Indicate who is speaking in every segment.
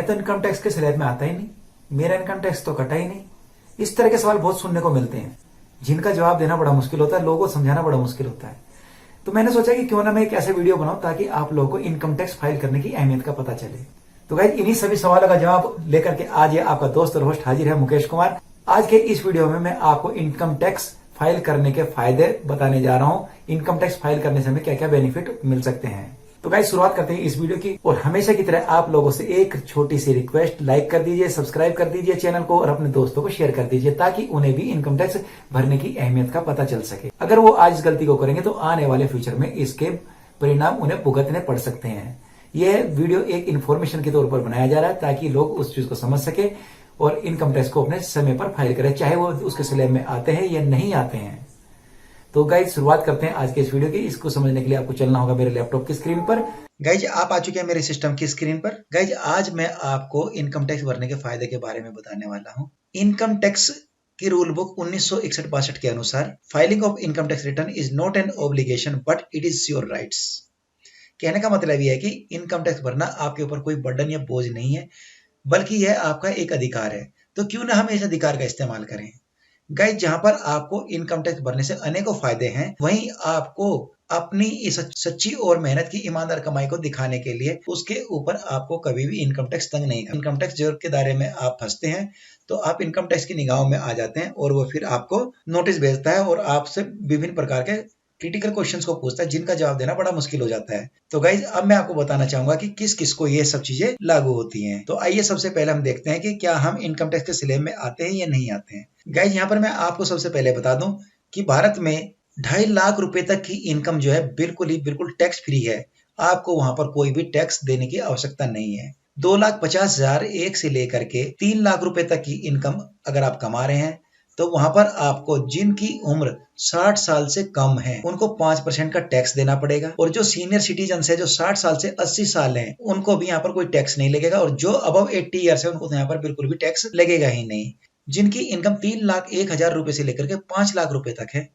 Speaker 1: मैं तो income tax के स्लैब में आता ही नहीं, मेरा इनकम टैक्स तो कटा ही नहीं। इस तरह के सवाल बहुत सुनने को मिलते हैं जिनका जवाब देना बड़ा मुश्किल होता है, लोगों को समझाना बड़ा मुश्किल होता है। तो मैंने सोचा कि क्यों ना मैं एक ऐसे वीडियो बनाऊं ताकि आप लोगों को इनकम टैक्स फाइल करने की अहमियत का पता चले। तो गाइस, इन्हीं सभी सवालों का जवाब लेकर के आज ये आपका दोस्त और होस्ट हाजिर है, मुकेश कुमार। आज के इस वीडियो में मैं आपको इनकम टैक्स फाइल करने के फायदे बताने जा रहा हूं। इनकम टैक्स फाइल करने से हमें क्या क्या बेनिफिट मिल सकते हैं। तो गाइस, शुरुआत करते हैं इस वीडियो की। और हमेशा की तरह आप लोगों से एक छोटी सी रिक्वेस्ट, लाइक कर दीजिए, सब्सक्राइब कर दीजिए चैनल को और अपने दोस्तों को शेयर कर दीजिए ताकि उन्हें भी इनकम टैक्स भरने की अहमियत का पता चल सके। अगर वो आज इस गलती को करेंगे तो आने वाले फ्यूचर में इसके परिणाम उन्हें भुगतने पड़ सकते हैं। यह वीडियो एक इन्फॉर्मेशन के तौर पर बनाया जा रहा है ताकि लोग उस चीज को समझ सके और इनकम टैक्स को अपने समय पर फाइल करें, चाहे वो उसके स्लैब में आते हैं या नहीं आते हैं। तो गाइज, शुरुआत करते हैं आज के इस वीडियो की। इसको समझने के लिए आपको चलना होगा मेरे लैपटॉप की स्क्रीन पर। गाइज, आप आ चुके हैं मेरे सिस्टम की स्क्रीन पर। गाइज, आज मैं आपको इनकम टैक्स भरने के फायदे के बारे में बताने वाला हूं। इनकम टैक्स की रूल बुक 1961-62 के अनुसार filing of income tax return is not an obligation but it is your rights. कहने का मतलब यह है कि इनकम टैक्स भरना आपके ऊपर कोई बर्डन या बोझ नहीं है, बल्कि यह आपका एक अधिकार है। तो क्यों ना हम इस अधिकार का इस्तेमाल करें। गाइज, जहां पर आपको इनकम टैक्स भरने से अनेकों फायदे हैं, वहीं आपको अपनी इस सच्ची और मेहनत की ईमानदार कमाई को दिखाने के लिए उसके ऊपर आपको कभी भी इनकम टैक्स तंग नहीं करना। इनकम टैक्स जरूरत के दायरे में आप फंसते हैं तो आप इनकम टैक्स की निगाहों में आ जाते हैं और वो फिर आपको नोटिस भेजता है और आपसे विभिन्न प्रकार के क्रिटिकल क्वेश्चंस को पूछता है जिनका जवाब देना बड़ा मुश्किल हो जाता है। तो गाइज, अब मैं आपको बताना चाहूंगा कि किस किस को ये सब चीजें लागू होती हैं। तो आइए सबसे पहले हम देखते हैं कि क्या हम इनकम टैक्स के स्लैब में आते हैं या नहीं आते हैं। गाइज, यहाँ पर मैं आपको सबसे पहले बता दूं कि भारत में 2.5 लाख रुपए तक की इनकम जो है बिल्कुल टैक्स फ्री है। आपको वहां पर कोई भी टैक्स देने की आवश्यकता नहीं है। 2,50,000 एक से लेकर के 3 लाख रुपए तक की इनकम अगर आप कमा रहे हैं तो वहां पर आपको जिनकी उम्र 60 साल से कम है उनको 5% का टैक्स देना पड़ेगा। और जो सीनियर सिटीजन है, जो 60 साल से 80 साल हैं, उनको भी यहाँ पर कोई टैक्स नहीं लगेगा। और जो अबव 80 ईयर्स है उनको तो यहाँ पर बिल्कुल भी टैक्स लगेगा ही नहीं। जिनकी इनकम 3,01,000 रुपए से लेकर के 5 लाख रुपए तक है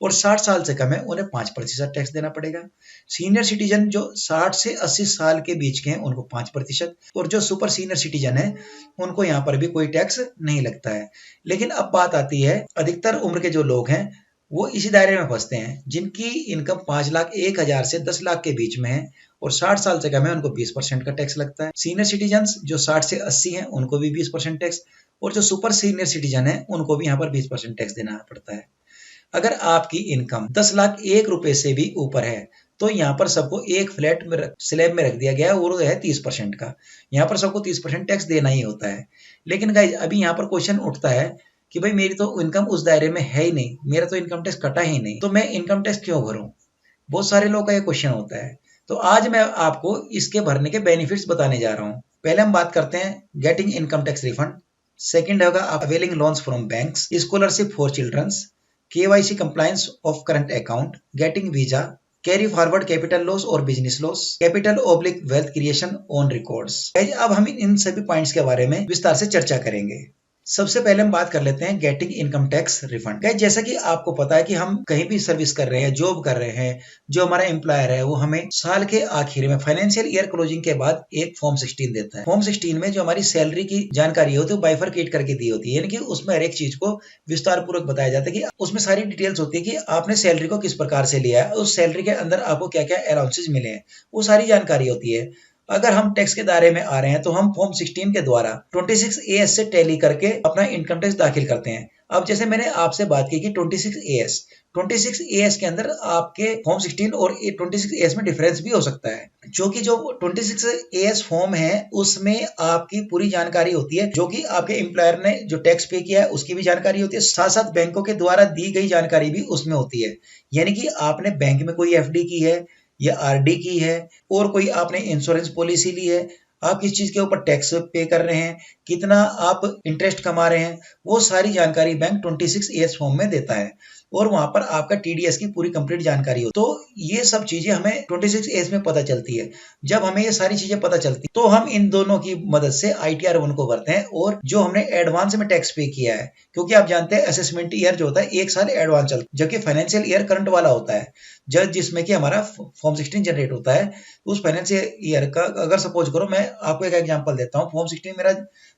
Speaker 1: और 60 साल से कम है, उन्हें 5% टैक्स देना पड़ेगा। सीनियर सिटीजन जो 60 से 80 साल के बीच के हैं उनको 5%, और जो सुपर सीनियर सिटीजन है उनको यहाँ पर भी कोई टैक्स नहीं लगता है। लेकिन अब बात आती है, अधिकतर उम्र के जो लोग हैं वो इसी दायरे में फंसते हैं जिनकी इनकम 5,01,000 से 10 लाख के बीच में है और 60 साल से कम है, उनको 20% का टैक्स लगता है। सीनियर सिटीजन जो 60 से 80 हैं उनको भी 20% टैक्स, और जो सुपर सीनियर सिटीजन है उनको भी यहाँ पर 20% टैक्स देना पड़ता है। अगर आपकी इनकम 10,01,000 रुपए से भी ऊपर है तो यहाँ पर सबको एक फ्लैट में स्लैब में रख दिया गया है, वो है 30% का। यहाँ पर सबको 30% टैक्स देना ही होता है। लेकिन गाइज, अभी यहाँ पर क्वेश्चन उठता है कि भाई मेरी तो इनकम उस दायरे में है ही नहीं, मेरा तो इनकम टैक्स कटा ही नहीं, तो मैं इनकम टैक्स क्यों भरूं। बहुत सारे लोग का ये क्वेश्चन होता है। तो आज मैं आपको इसके भरने के बेनिफिट्स बताने जा रहा हूँ। पहले हम बात करते हैं getting income tax refund. Second होगा availing loans from banks, scholarship for children's, KYC compliance of current account, getting visa, carry forward capital loss और business loss, capital/wealth creation on records। अब हम इन सभी पॉइंट्स के बारे में विस्तार से चर्चा करेंगे। सबसे पहले हम बात कर लेते हैं getting income tax refund. Guys, जैसा कि आपको पता है कि हम कहीं भी सर्विस कर रहे हैं, जॉब कर रहे हैं, जो हमारा एम्प्लॉयर है वो हमें साल के आखिर में फाइनेंशियल ईयर क्लोजिंग के बाद एक फॉर्म 16 देता है। फॉर्म 16 में जो हमारी सैलरी की जानकारी होती है वो बाइफरकेट करके दी होती है, यानी कि उसमें हर एक चीज को विस्तार पूर्वक बताया जाता है कि उसमें सारी डिटेल्स होती है कि आपने सैलरी को किस प्रकार से लिया है, उस सैलरी के अंदर आपको क्या क्या अलाउंसेज मिले हैं, वो सारी जानकारी होती है। अगर हम टैक्स के दायरे में आ रहे हैं तो हम फॉर्म 16 के द्वारा 26AS से टैली करके अपना इनकम टैक्स दाखिल करते हैं। अब जैसे मैंने आपसे बात की कि 26AS के अंदर आपके फॉर्म 16 और 26AS में डिफरेंस भी हो सकता है, जो 26AS फॉर्म है उसमें आपकी पूरी जानकारी होती है, जो कि आपके एम्प्लॉयर ने जो टैक्स पे किया है उसकी भी जानकारी होती है, साथ साथ बैंकों के द्वारा दी गई जानकारी भी उसमें होती है। यानी कि आपने बैंक में कोई FD की है या RD की है और कोई आपने इंश्योरेंस पॉलिसी ली है, आप किस चीज के ऊपर टैक्स पे कर रहे हैं,
Speaker 2: कितना आप इंटरेस्ट कमा रहे हैं, वो सारी जानकारी बैंक 26AS फॉर्म में देता है और वहां पर आपका टीडीएस की पूरी कंप्लीट जानकारी हो। तो ये सब चीजें हमें 26AS में पता चलती है। जब हमें ये सारी चीजें पता चलती तो हम इन दोनों की मदद से ITR 1 को भरते हैं और जो हमने एडवांस में टैक्स पे किया है, क्योंकि आप जानते हैं असेसमेंट ईयर जो होता है 1 साल एडवांस चलता है, जबकि फाइनेंशियल ईयर करंट वाला होता है, जब जिसमें कि हमारा फॉर्म 16 जनरेट होता है। उस फाइनेंशियल ईयर का अगर सपोज करो, मैं आपको एक एग्जांपल देता हूँ, फॉर्म 16 मेरा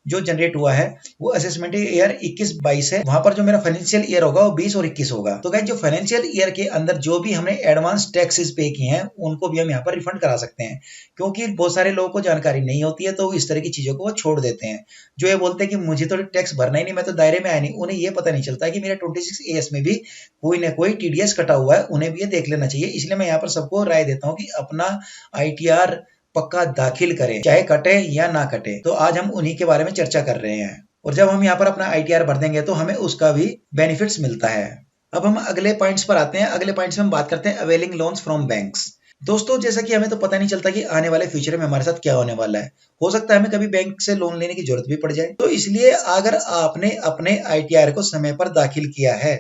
Speaker 2: जो जनरेट हुआ है वो असेसमेंट ईयर 21-22 है, वहां पर जो मेरा फाइनेंशियल ईयर होगा वो 20 और 21 होगा। तो गाइस जो फाइनेंशियल ईयर के अंदर जो भी हमने एडवांस टैक्सेस पे किए हैं उनको भी हम यहाँ पर रिफंड करा सकते हैं, क्योंकि बहुत सारे लोगों को जानकारी नहीं होती है तो इस तरह की चीजों को वो छोड़ देते हैं। जो ये बोलते हैं कि मुझे तो टैक्स भरना ही नहीं, मैं तो दायरे में आया नहीं, उन्हें ये पता नहीं चलता कि मेरा 26AS में भी कोई ना कोई टीडीएस कटा हुआ है, उन्हें भी ये देख लेना चाहिए। इसलिए मैं यहाँ पर सबको राय देता हूँ कि अपना ITR पक्का दाखिल करें, चाहे कटे या ना कटे। तो आज हम उन्हीं के बारे में चर्चा कर रहे हैं और जब हम यहाँ पर अपना ITR भर देंगे तो हमें उसका भी बेनिफिट्स मिलता है। अब हम अगले पॉइंट्स पर आते हैं। अगले पॉइंट्स में हम बात करते हैं अवेलिंग लोन्स फ्रॉम बैंक्स। दोस्तों जैसा कि हमें तो पता नहीं चलता कि आने वाले फ्यूचर में हमारे साथ क्या होने वाला है, हो सकता है हमें कभी बैंक से लोन लेने की जरूरत भी पड़ जाए। तो इसलिए अगर आपने अपने ITR को समय पर दाखिल किया है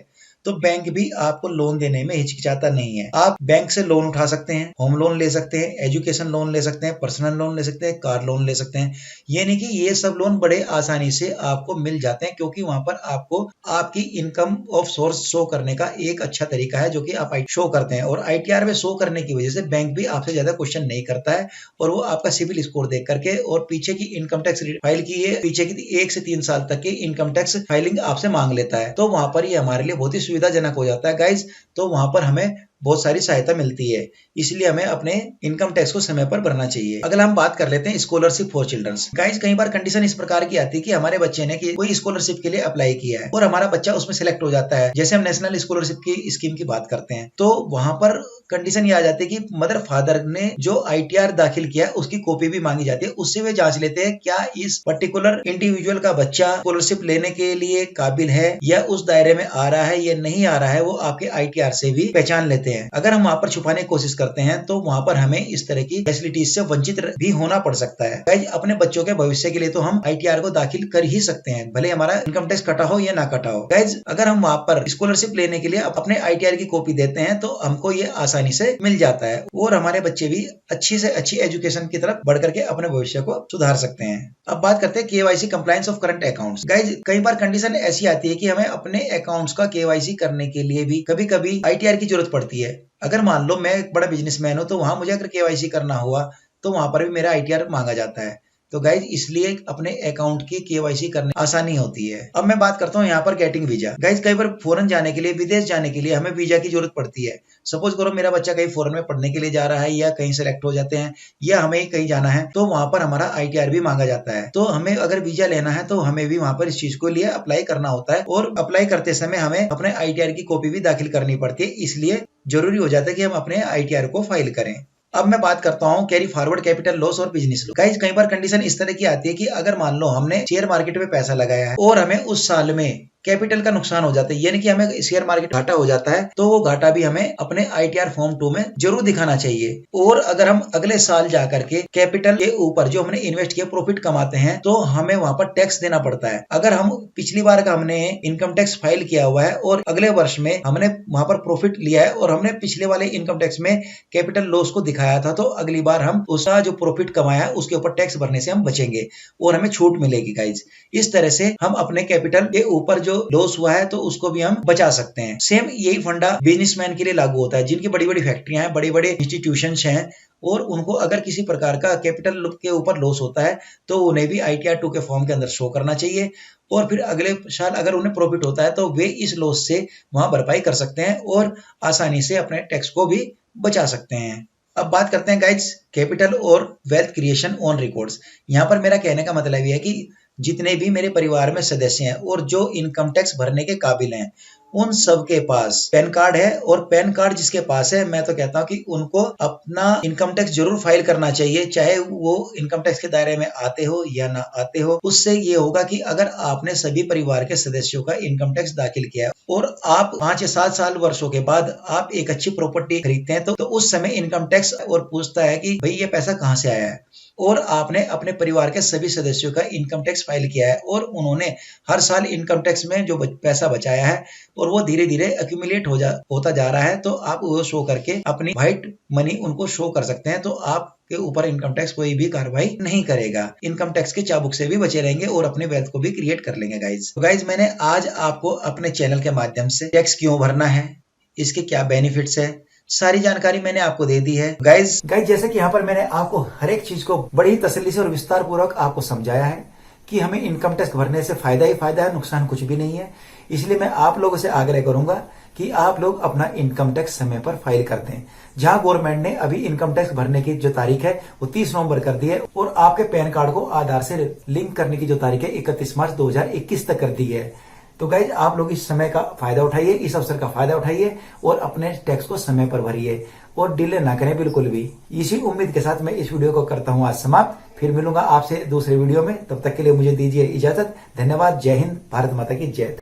Speaker 2: तो बैंक भी आपको लोन देने में हिचकिचाता नहीं है। आप बैंक से लोन उठा सकते हैं, होम लोन ले सकते हैं, एजुकेशन लोन ले सकते हैं, पर्सनल लोन ले सकते हैं, कार लोन ले सकते हैं। ये नहीं कि ये सब लोन बड़े आसानी से आपको मिल जाते हैं, क्योंकि वहां पर आपको आपकी इनकम ऑफ सोर्स शो करने का एक अच्छा तरीका है जो कि आप शो करते हैं, और ITR में शो करने की वजह से बैंक भी आपसे ज्यादा क्वेश्चन नहीं करता है और वो आपका सिविल स्कोर देख करके और पीछे की इनकम टैक्स फाइल की है, पीछे की 1 से 3 साल तक की इनकम टैक्स फाइलिंग आपसे मांग लेता है। तो वहां पर ये हमारे लिए बहुत ही सुविधाजनक हो जाता है गाइज। तो वहां पर हमें बहुत सारी सहायता मिलती है, इसलिए हमें अपने इनकम टैक्स को समय पर भरना चाहिए। अगला हम बात कर लेते हैं स्कॉलरशिप फॉर चिल्ड्रंस। गाइज कई बार कंडीशन इस प्रकार की आती है कि हमारे बच्चे ने कोई स्कॉलरशिप के लिए अप्लाई किया है और हमारा बच्चा उसमें सिलेक्ट हो जाता है, जैसे हम नेशनल स्कॉलरशिप की स्कीम की बात करते हैं, तो वहां पर कंडीशन ये आ जाती है कि मदर फादर ने जो ITR दाखिल किया उसकी कॉपी भी मांगी जाती है। उससे वे जांच लेते हैं क्या इस पर्टिकुलर इंडिविजुअल का बच्चा स्कॉलरशिप लेने के लिए काबिल है या उस दायरे में आ रहा है या नहीं आ रहा है, वो आपके ITR से भी पहचान लेते हैं। अगर हम वहां पर छुपाने की कोशिश करते हैं तो वहां पर हमें इस तरह की फैसिलिटीज से वंचित भी होना पड़ सकता है। गाइस अपने बच्चों के भविष्य के लिए तो हम ITR को दाखिल कर ही सकते हैं, भले हमारा इनकम टैक्स कटा हो या ना कटा हो। गाइस अगर हम वहां पर स्कॉलरशिप लेने के लिए अपने ITR की कॉपी देते हैं तो हमको ये आसानी से मिल जाता है और हमारे बच्चे भी अच्छी से अच्छी एजुकेशन की तरफ बढ़ करके अपने भविष्य को सुधार सकते हैं। अब बात करते हैं KYC compliance of current accounts. Guys कई बार कंडीशन ऐसी आती है कि हमें अपने अकाउंट्स का KYC करने के लिए भी कभी कभी ITR की जरूरत पड़ती है। अगर मान लो मैं एक बड़ा बिजनेसमैन हूं तो वहां मुझे अगर KYC करना हुआ तो वहां पर भी मेरा ITR मांगा जाता है। तो गाइज इसलिए अपने अकाउंट की KYC करने आसानी होती है। अब मैं बात करता हूँ यहाँ पर गेटिंग वीजा। गाइज कई बार फॉरेन जाने के लिए, विदेश जाने के लिए हमें वीजा की जरूरत पड़ती है। सपोज करो मेरा बच्चा कहीं फॉरेन में पढ़ने के लिए जा रहा है या कहीं सेलेक्ट हो जाते हैं या हमें कहीं जाना है तो वहां पर हमारा ITR भी मांगा जाता है। तो हमें अगर वीजा लेना है तो हमें भी वहां पर इस चीज को लिए अप्लाई करना होता है और अप्लाई करते समय हमें अपने ITR की कॉपी भी दाखिल करनी पड़ती है। इसलिए जरूरी हो जाता है कि हम अपने ITR को फाइल करें। अब मैं बात करता हूं कैरी फॉरवर्ड कैपिटल लॉस और बिजनेस लॉस। गाइस कई बार कंडीशन इस तरह की आती है कि अगर मान लो हमने शेयर मार्केट में पैसा लगाया है और हमें उस साल में कैपिटल का नुकसान हो जाता है, यानी कि हमें शेयर मार्केट घाटा हो जाता है, तो वो घाटा भी हमें अपने ITR फॉर्म 2 में जरूर दिखाना चाहिए। और अगर हम अगले साल जाकर के कैपिटल के ऊपर जो हमने इन्वेस्ट किया प्रॉफिट कमाते हैं तो हमें वहां पर टैक्स देना पड़ता है। अगर हम पिछली बार का हमने इनकम टैक्स फाइल किया हुआ है और अगले वर्ष में हमने वहां पर प्रॉफिट लिया है और हमने पिछले वाले इनकम टैक्स में कैपिटल लॉस को दिखाया था, तो अगली बार हम उसका जो प्रॉफिट कमाया उसके ऊपर टैक्स भरने से हम बचेंगे और हमें छूट मिलेगी। गाइज इस तरह से हम अपने कैपिटल के ऊपर जो लॉस हुआ है तो उसको भी हम बचा सकते हैं। सेम यही फंडा बिजनेसमैन के लिए लागू होता है, जिनकी बड़ी बड़ी फैक्ट्रियां हैं, बड़े बड़े इंस्टीट्यूशंस हैं और उनको अगर किसी प्रकार का कैपिटल के ऊपर लॉस होता है तो उन्हें भी ITR 2 के फॉर्म के अंदर शो करना चाहिए और फिर अगले साल अगर उन्हें प्रॉफिट होता है तो वे इस लॉस से वहां भरपाई कर सकते हैं और आसानी से अपने टैक्स को भी बचा सकते हैं। अब बात करते हैं गाइज कैपिटल और वेल्थ क्रिएशन ऑन रिकॉर्ड्स। यहाँ पर मेरा कहने का मतलब यह है कि जितने भी मेरे परिवार में सदस्य हैं और जो इनकम टैक्स भरने के काबिल हैं उन सब के पास पैन कार्ड है और पैन कार्ड जिसके पास है मैं तो कहता हूं कि उनको अपना इनकम टैक्स जरूर फाइल करना चाहिए, चाहे वो इनकम टैक्स के दायरे में आते हो या ना आते हो। उससे ये होगा कि अगर आपने सभी परिवार के सदस्यों का इनकम टैक्स दाखिल किया और आप 5 या 7 साल वर्षों के बाद आप एक अच्छी प्रॉपर्टी खरीदते हैं तो उस समय इनकम टैक्स और पूछता है कि भाई ये पैसा कहां से आया है। और आपने अपने परिवार के सभी सदस्यों का इनकम टैक्स फाइल किया है और उन्होंने हर साल इनकम टैक्स में जो पैसा बचाया है और वो धीरे धीरे एक्यूमुलेट होता जा रहा है, तो आप वो शो करके अपनी व्हाइट मनी उनको शो कर सकते हैं। तो आपके ऊपर इनकम टैक्स कोई भी कार्रवाई नहीं करेगा, इनकम टैक्स के चाबुक से भी बचे रहेंगे और अपने वेल्थ को भी क्रिएट कर लेंगे गाइज। तो गाइज मैंने आज आपको अपने चैनल के माध्यम से टैक्स क्यों भरना है, इसके क्या बेनिफिट्स है, सारी जानकारी मैंने आपको दे दी है गाइज।
Speaker 1: जैसे कि यहाँ पर मैंने आपको हर एक चीज को बड़ी तसल्ली से और विस्तार पूर्वक आपको समझाया है कि हमें इनकम टैक्स भरने से फायदा ही फायदा है, नुकसान कुछ भी नहीं है। इसलिए मैं आप लोगों से आग्रह करूंगा कि आप लोग अपना इनकम टैक्स समय पर फाइल कर दें। जहां गवर्नमेंट ने अभी इनकम टैक्स भरने की जो तारीख है वो 30 नवंबर कर दी है और आपके पैन कार्ड को आधार से लिंक करने की जो तारीख है 31 मार्च 2021 तक कर दी है। तो गाइज आप लोग इस समय का फायदा उठाइए, इस अवसर का फायदा उठाइए और अपने टैक्स को समय पर भरिए और डिले ना करें बिल्कुल भी। इसी उम्मीद के साथ मैं इस वीडियो को करता हूं आज समाप्त। फिर मिलूंगा आपसे दूसरे वीडियो में, तब तक के लिए मुझे दीजिए इजाजत। धन्यवाद। जय हिंद। भारत माता की जय।